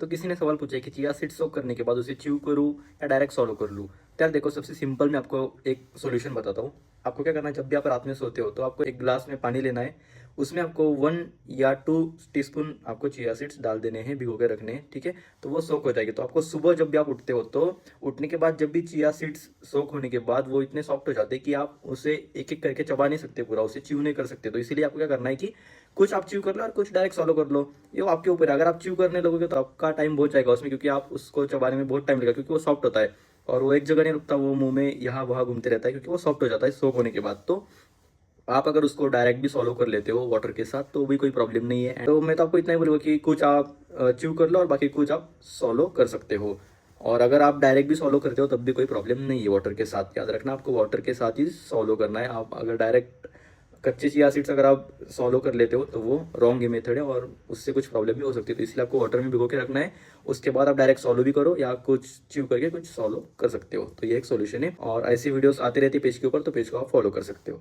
तो किसी ने सवाल पूछा है कि चिया सीड्स सोक करने के बाद उसे च्यू करूँ या डायरेक्ट सॉलो कर लूँ। तो यार देखो, सबसे सिंपल मैं आपको एक सॉल्यूशन बताता हूँ। आपको क्या करना है, जब भी आप रात में सोते हो तो आपको एक ग्लास में पानी लेना है। उसमें आपको 1 या 2 टीस्पून आपको चिया सीड्स डाल देने हैं, भिगो के रखने हैं, ठीक है। तो वो सोक हो जाएगी। तो आपको सुबह जब भी आप उठते हो तो उठने के बाद जब भी चिया सीड्स सोक होने के बाद वो इतने सॉफ्ट हो जाते हैं कि आप उसे एक एक करके चबा नहीं सकते, पूरा उसे च्यू नहीं कर सकते। तो इसीलिए आपको क्या करना है कि कुछ आप च्यू कर लो और कुछ डायरेक्ट सॉलो कर लो। ये वो आपके ऊपर है। अगर आप च्यू करने लगोगे तो आपका टाइम बहुत जाएगा उसमें, क्योंकि आप उसको चबाने में बहुत टाइम लगेगा, क्योंकि वो सॉफ्ट होता है और वो एक जगह नहीं रुकता, वो मुंह में यहाँ वहाँ घूमते रहता है, क्योंकि वो सॉफ्ट हो जाता है सोक होने के बाद। तो आप अगर उसको डायरेक्ट भी सॉलो कर लेते हो वाटर के साथ तो भी कोई प्रॉब्लम नहीं है। तो मैं तो आपको इतना ही बोलूँगा कि कुछ आप च्यू कर लो और बाकी कुछ आप सॉलो कर सकते हो। और अगर आप डायरेक्ट भी सॉलो करते हो तब भी कोई प्रॉब्लम नहीं है वाटर के साथ। याद रखना, आपको वाटर के साथ ही सॉलो करना है। आप अगर डायरेक्ट कच्चे चिया सीड्स अगर आप सॉलो कर लेते हो तो वो रॉन्ग मेथड है और उससे कुछ प्रॉब्लम भी हो सकती है। तो इसलिए आपको वाटर में भिगो के रखना है। उसके बाद आप डायरेक्ट सॉलो भी करो या कुछ च्यू करके कुछ सॉलो कर सकते हो। तो ये एक सॉल्यूशन है और ऐसी वीडियोस आती रहती है पेज के ऊपर, तो पेज को आप फॉलो कर सकते हो।